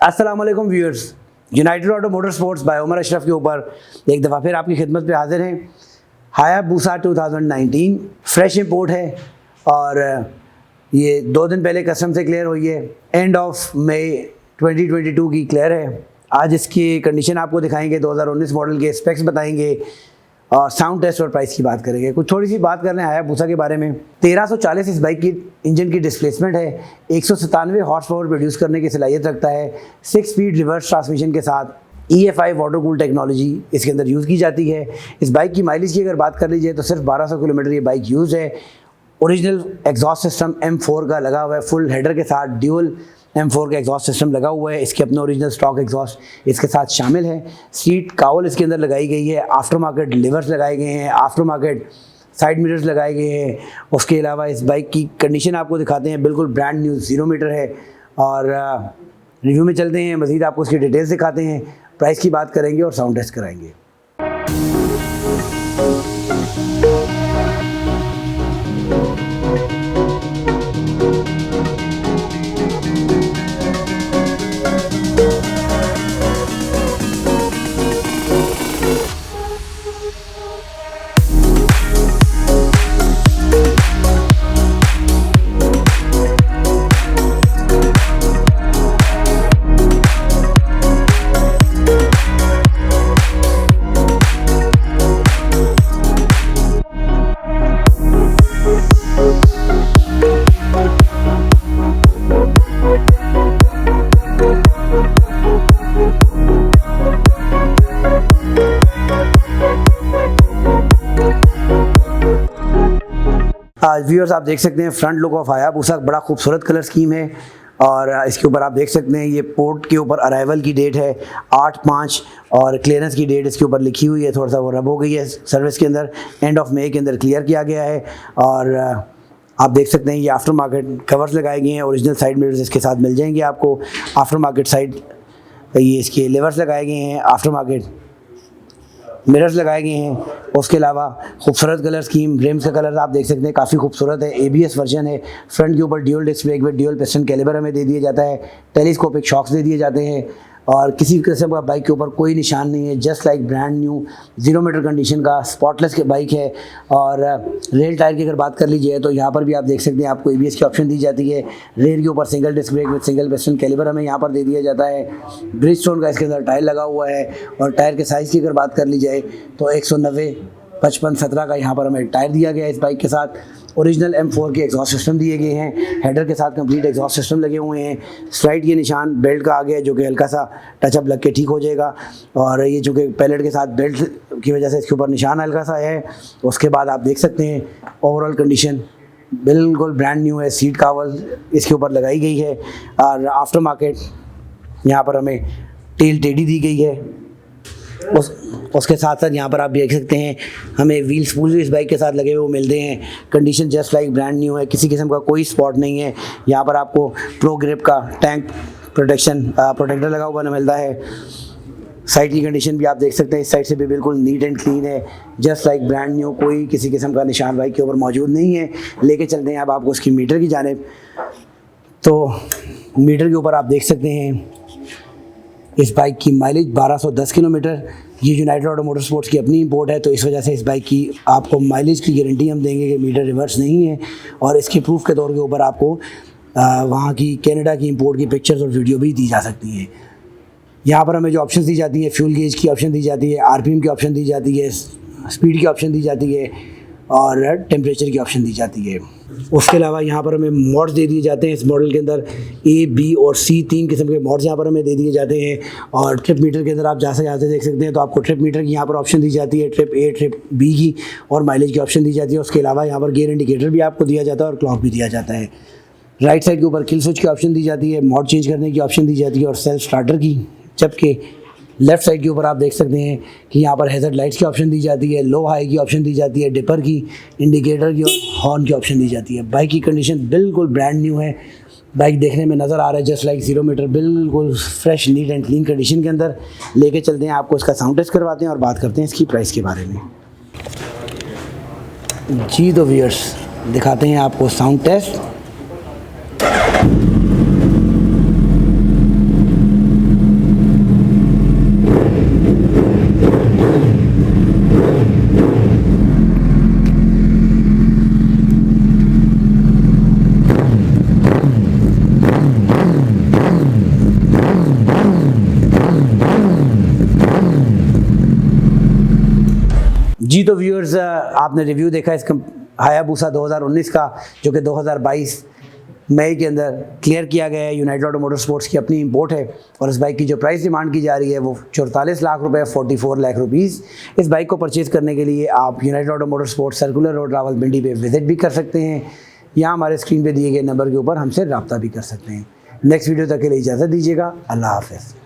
अस्सलाम वालेकुम viewers, united auto motor sports by Umar Ashraf के ऊपर एक दफ़ा फिर आपकी खिदमत पे हाजिर हैं। हायाबुसा 2019 फ्रेश इंपोर्ट है और ये 2 दिन पहले कस्टम से क्लियर हुई है। एंड ऑफ मई 2022 की क्लियर है। आज इसकी कंडीशन आपको दिखाएंगे, 2019 मॉडल के स्पेक्स बताएंगे और साउंड टेस्ट और प्राइस की बात करेंगे। कुछ थोड़ी सी बात कर रहे हैं हायाबुसा के बारे में। 1340 इस बाइक की इंजन की डिस्प्लेसमेंट है। 197 हॉर्स पावर प्रोड्यूस करने की सलाहियत रखता है। 6 स्पीड रिवर्स ट्रांसमिशन के साथ EFI वाटर कूल टेक्नोलॉजी इसके अंदर यूज़ की जाती है। इस बाइक की माइलेज की अगर बात कर लीजिए तो सिर्फ 1200 किलोमीटर ये बाइक यूज़ है। ओरिजिनल एग्जॉस्ट सिस्टम M4 का लगा हुआ है, फुल हेडर के साथ ड्यूल M4 का एग्जॉस्ट सिस्टम लगा हुआ है। इसके अपने ओरिजिनल स्टॉक एग्जॉस्ट इसके साथ शामिल है। सीट कावल इसके अंदर लगाई गई है। आफ्टर मार्केट लिवर्स लगाए गए हैं, आफ्टर मार्केट साइड मिरर्स लगाए गए हैं। उसके अलावा इस बाइक की कंडीशन आपको दिखाते हैं, बिल्कुल ब्रांड न्यू 0 मीटर है। और रिव्यू में चलते हैं, मज़ीद आपको उसकी डिटेल्स दिखाते हैं, प्राइस की बात करेंगे और साउंड टेस्ट कराएंगे। व्यूअर्स, आप देख सकते हैं फ्रंट लुक ऑफ हायाबुसा, बड़ा खूबसूरत कलर स्कीम है। और इसके ऊपर आप देख सकते हैं ये पोर्ट के ऊपर अराइवल की डेट है 8/5 और क्लियरेंस की डेट इसके ऊपर लिखी हुई है। थोड़ा सा वो रब हो गई है सर्विस के अंदर, एंड ऑफ मई के अंदर क्लियर किया गया है। और आप देख सकते हैं ये आफ्टर मार्केट कवर्स लगाए गए हैं। ओरिजिनल साइड मिरर्स इसके साथ मिल जाएंगे आपको। आफ्टर मार्केट साइड ये इसके लेवर्स लगाए गए हैं, आफ्टर मार्केट मिरर्स लगाए गए हैं। उसके अलावा खूबसूरत कलर स्कीम, रिम्स का कलर आप देख सकते हैं काफ़ी खूबसूरत है। ABS वर्जन है। फ्रंट के ऊपर dual disc brake with dual piston caliber हमें दे दिया जाता है। टेलीस्कोपिक शॉक्स दे दिए जाते हैं और किसी किस्म का बाइक के ऊपर कोई निशान नहीं है। Just like brand new 0 metre condition का स्पॉटलेस के बाइक है। और रेल टायर की अगर बात कर लीजिए तो यहाँ पर भी आप देख सकते हैं आपको ABS की ऑप्शन दी जाती है। रेयर के ऊपर single disc brake with single piston caliber हमें यहाँ पर दे दिया जाता है। ब्रिजस्टोन का इसके अंदर टायर लगा हुआ है। और टायर के साइज़ की अगर बात कर ली जाए तो 190, 55, 17 का यहाँ पर हमें टायर दिया गया है। इस बाइक के साथ ओरिजिनल M4 के एग्जॉस्ट सिस्टम दिए गए हैं। हेडर के साथ कंप्लीट एग्जॉस्ट सिस्टम लगे हुए हैं। स्लाइड के निशान बेल्ट का आ गया है जो कि हल्का सा टचअप लग के ठीक हो जाएगा। और ये जो कि पैलेट के साथ बेल्ट की वजह से इसके ऊपर निशान हल्का सा है। उसके बाद आप देख सकते हैं ओवरऑल कंडीशन बिल्कुल ब्रांड न्यू है। सीट कावल इसके ऊपर लगाई गई है और आफ्टर मार्केट यहाँ पर हमें टेल टेडी दी गई है। उसके साथ साथ यहाँ पर आप देख सकते हैं हमें व्हील स्पूल भी इस बाइक के साथ लगे हुए वो मिलते हैं। Condition just like brand new है, किसी किस्म का कोई स्पॉट नहीं है। यहाँ पर आपको प्रो ग्रिप का टैंक प्रोटेक्टर लगा हुआ मिलता है। साइड की कंडीशन भी आप देख सकते हैं, इस साइड से भी बिल्कुल नीट एंड क्लीन है, जस्ट लाइक ब्रांड न्यू। कोई किसी किस्म का निशान बाइक के ऊपर मौजूद नहीं है। लेके चलते हैं अब आपको उसकी मीटर की जानिब। तो मीटर के ऊपर आप देख सकते हैं इस बाइक की माइलेज 1210 किलोमीटर। ये यूनाइटेड ऑटो मोटर स्पोर्ट्स की अपनी इंपोर्ट है, तो इस वजह से इस बाइक की आपको माइलेज की गारंटी हम देंगे कि मीटर रिवर्स नहीं है। और इसके प्रूफ के तौर के ऊपर आपको वहाँ की कनाडा की इंपोर्ट की पिक्चर्स और वीडियो भी दी जा सकती हैं। यहाँ पर हमें जो ऑप्शन दी जाती है, फ्यूल गेज की ऑप्शन दी जाती है, RPM की ऑप्शन दी जाती है, स्पीड की ऑप्शन दी जाती है और टेम्परेचर की ऑप्शन दी जाती है। उसके अलावा यहाँ पर हमें मॉड्स दे दिए जाते हैं। इस मॉडल के अंदर A, B और C 3 किस्म के मॉड्स यहाँ पर हमें दे दिए जाते हैं। और ट्रिप मीटर के अंदर आप जैसे देख सकते हैं तो आपको ट्रिप मीटर की यहाँ पर ऑप्शन दी जाती है, ट्रिप A, ट्रिप B की, और माइलेज की ऑप्शन दी जाती है। उसके अलावा यहाँ पर गियर इंडिकेटर भी आपको दिया जाता है और क्लॉक भी दिया जाता है। राइट साइड के ऊपर किल स्विच की ऑप्शन दी जाती है, मॉड चेंज करने की ऑप्शन दी जाती है और सेल्फ स्टार्टर की। जबकि लेफ्ट साइड के ऊपर आप देख सकते हैं कि यहाँ पर हैज़र्ड लाइट्स की ऑप्शन दी जाती है, लो हाई की ऑप्शन दी जाती है, डिपर की, इंडिकेटर की और हॉर्न की ऑप्शन दी जाती है। बाइक की कंडीशन बिल्कुल ब्रांड न्यू है। बाइक देखने में नज़र आ रहा है जस्ट लाइक 0 मीटर, बिल्कुल fresh neat and clean condition के अंदर। लेके चलते हैं आपको इसका साउंड टेस्ट करवाते हैं और बात करते हैं इसकी प्राइस के बारे में। जी तो व्यूअर्स, दिखाते हैं आपको साउंड टेस्ट। जी तो व्यूअर्स, आपने रिव्यू देखा इस हायाबुसा 2019 का, जो कि 2022 मई के अंदर क्लियर किया गया है। यूनाइटेड ऑटो मोटर स्पोर्ट्स की अपनी इंपोर्ट है और इस बाइक की जो प्राइस डिमांड की जा रही है वो 44 लाख रुपए, 44 लाख रुपीज़। इस बाइक को परचेज़ करने के लिए आप United auto motor sports circular road Rawalpindi पे विजिट भी कर सकते हैं, या हमारे स्क्रीन पे दिए गए नंबर के ऊपर हमसे रब्ता भी कर सकते हैं। नेक्स्ट वीडियो तक के लिए इजाज़त दीजिएगा। अल्लाह हाफ़िज़।